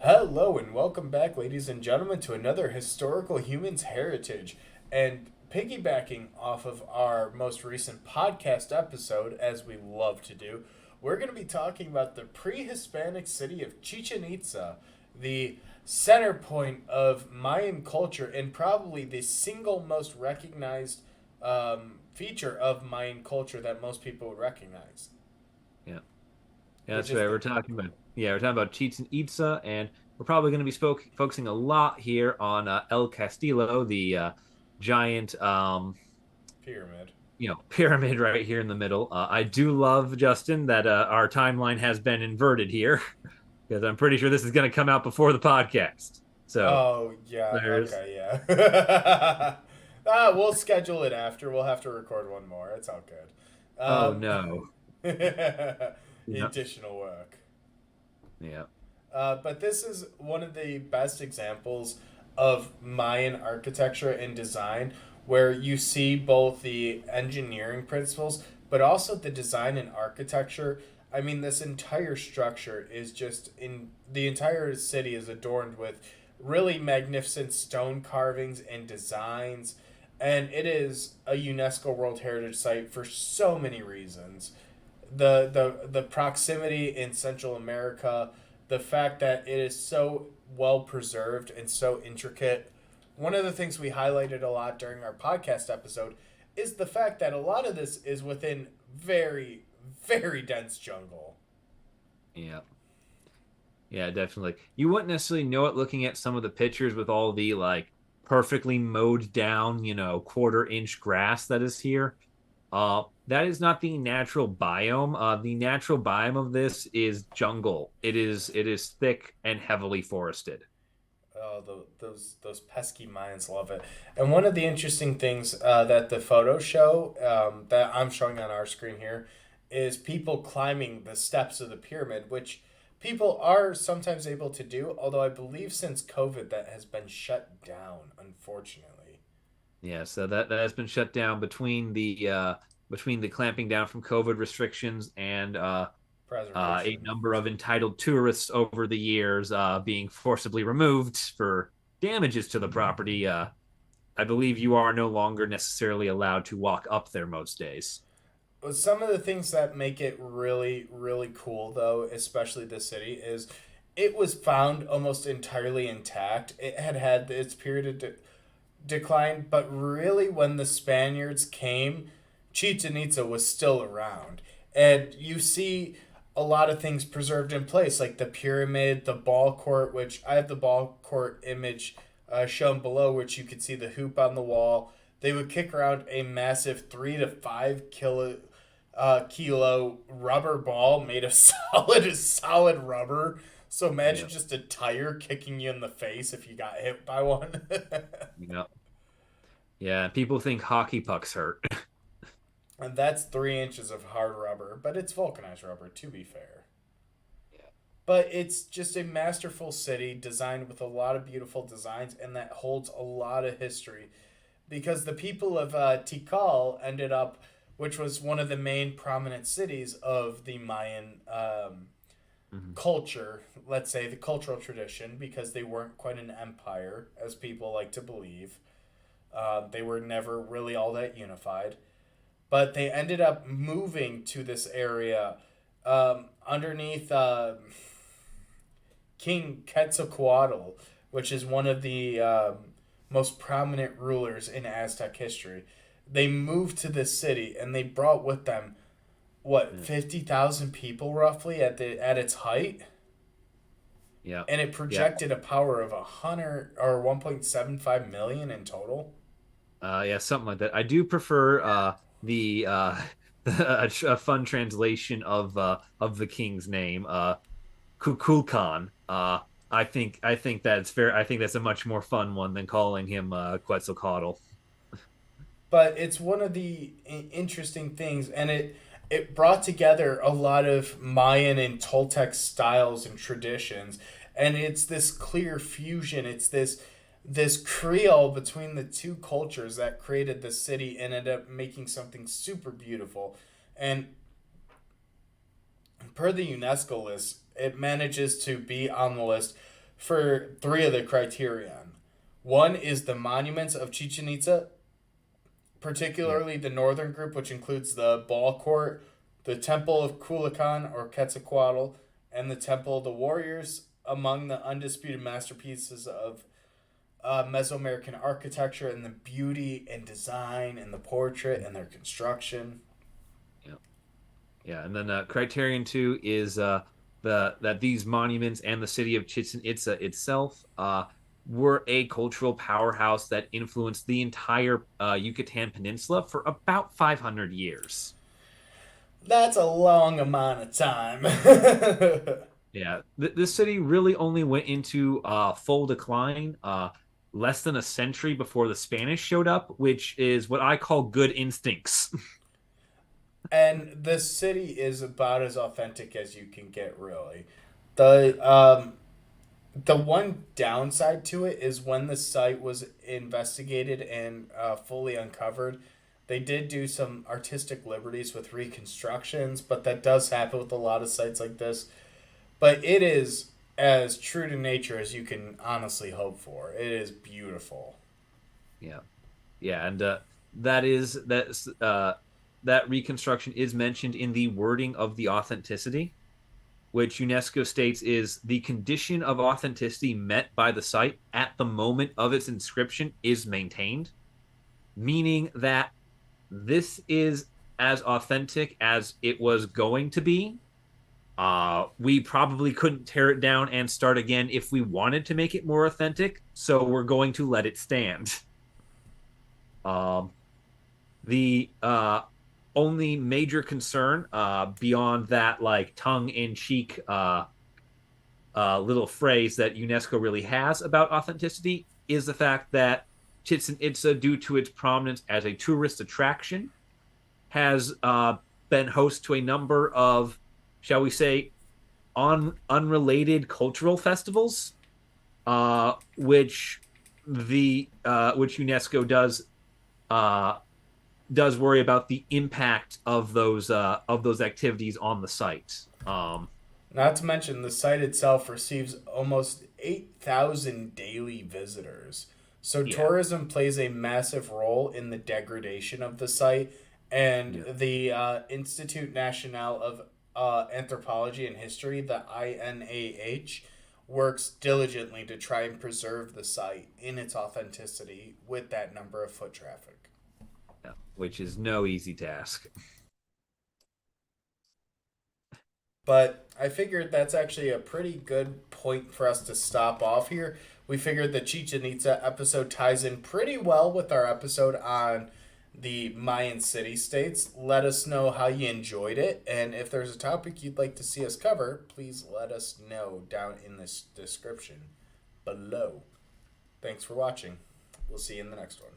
Hello and welcome back, ladies and gentlemen, to another Historical Humans Heritage. And piggybacking off of our most recent podcast episode, as we love to do, we're going to be talking about the pre Hispanic city of Chichen-Itza, the center point of Mayan culture and probably the single most recognized feature of Mayan culture that most people would recognize. Yeah, yeah, Which that's is right. the We're talking about Chichen-Itza, and we're probably going to be focusing a lot here on El Castillo, the giant, pyramid. pyramid right here in the middle. I do love, Justin, that our timeline has been inverted here because I'm pretty sure this is going to come out before the podcast. So Oh, yeah. there's, Okay, yeah. We'll schedule it after. We'll have to record one more. It's all good. oh no, yeah, Additional work. yeah, But this is one of the best examples of Mayan architecture and design where you see both the engineering principles but also the design and architecture. I mean, this entire structure is just in the entire city is adorned with really magnificent stone carvings and designs. And it is a UNESCO World Heritage Site for so many reasons. The proximity in Central America, the fact that it is so well preserved and so intricate. One of the things we highlighted a lot during our podcast episode is the fact that a lot of this is within very, very dense jungle. yeah. Yeah, definitely. You wouldn't necessarily know it looking at some of the pictures with all the like perfectly mowed down, quarter-inch grass that is here. That is not the natural biome. The natural biome of this is jungle. It is thick and heavily forested. Oh, those pesky Mayans love it. And one of the interesting things that the photos show that I'm showing on our screen here is people climbing the steps of the pyramid, which people are sometimes able to do. Although I believe since COVID that has been shut down, unfortunately. Yeah, so that has been shut down between the clamping down from COVID restrictions and a Preservation. number of entitled tourists over the years being forcibly removed for damages to the property. I believe you are no longer necessarily allowed to walk up there most days. Some of the things that make it really, really cool, though, especially the city, is it was found almost entirely intact. It had had its period of decline, but really, when the Spaniards came, Chichen Itza was still around. And you see a lot of things preserved in place, like the pyramid, the ball court, which I have the ball court image shown below, which you could see the hoop on the wall. They would kick around a massive 3 to 5 kilo rubber ball made of solid rubber. So imagine Yeah, just a tire kicking you in the face if you got hit by one. yeah, yeah. People think hockey pucks hurt. And that's 3 inches of hard rubber, but it's vulcanized rubber, to be fair. Yeah, But it's just a masterful city designed with a lot of beautiful designs and that holds a lot of history. Because the people of Tikal ended up, which was one of the main prominent cities of the Mayan hmm culture, let's say the cultural tradition, because they weren't quite an empire, as people like to believe. They were never really all that unified. But they ended up moving to this area underneath King Quetzalcoatl, which is one of the most prominent rulers in Aztec history. They moved to this city and they brought with them what, yeah, 50,000 people roughly at its height, yeah, and it yeah. projected a power of 100 or 1.75 million in total. Yeah, something like that. I do prefer the a fun translation of the king's name, Kukulkan. I think that's fair. I think that's a much more fun one than calling him Quetzalcoatl. But it's one of the interesting things, and it brought together a lot of Mayan and Toltec styles and traditions, and it's this clear fusion. It's this creole between the two cultures that created the city and ended up making something super beautiful. And per the UNESCO list, it manages to be on the list for three of the criterion. One is the monuments of Chichen-Itza, Yeah. particularly the northern group, which includes the ball court, the Temple of Kulakan or Quetzalcoatl, and the Temple of the Warriors, among the undisputed masterpieces of Mesoamerican architecture and the beauty and design and the portrait and their construction. Yeah. Yeah. And then criterion two is that these monuments and the city of Chichen Itza itself were a cultural powerhouse that influenced the entire Yucatan Peninsula for about 500 years. That's a long amount of time. Yeah, this city really only went into full decline less than a century before the Spanish showed up, which is what I call good instincts. And the city is about as authentic as you can get, really. The the one downside to it is when the site was investigated and fully uncovered, they did do some artistic liberties with reconstructions, but that does happen with a lot of sites like this. But it is as true to nature as you can honestly hope for. It is beautiful. Yeah, yeah, and that reconstruction is mentioned in the wording of the authenticity, which UNESCO states is the condition of authenticity met by the site at the moment of its inscription is maintained, meaning that this is as authentic as it was going to be. We probably couldn't tear it down and start again if we wanted to make it more authentic, so we're going to let it stand. Um, the only major concern beyond that, like tongue in cheek little phrase that UNESCO really has about authenticity, is the fact that Chichen Itza, due to its prominence as a tourist attraction, has been host to a number of, shall we say, unrelated cultural festivals, which UNESCO uh, does worry about the impact of those activities on the site. Not to mention, the site itself receives almost 8,000 daily visitors. So, Yeah, tourism plays a massive role in the degradation of the site. And yeah, the Institut National of Anthropology and History, the INAH, works diligently to try and preserve the site in its authenticity with that number of foot traffic. yeah, which is no easy task. But I figured that's actually a pretty good point for us to stop off here. We figured the Chichen Itza episode ties in pretty well with our episode on the Mayan city states. Let us know how you enjoyed it. And if there's a topic you'd like to see us cover, please let us know down in this description below. Thanks for watching. We'll see you in the next one.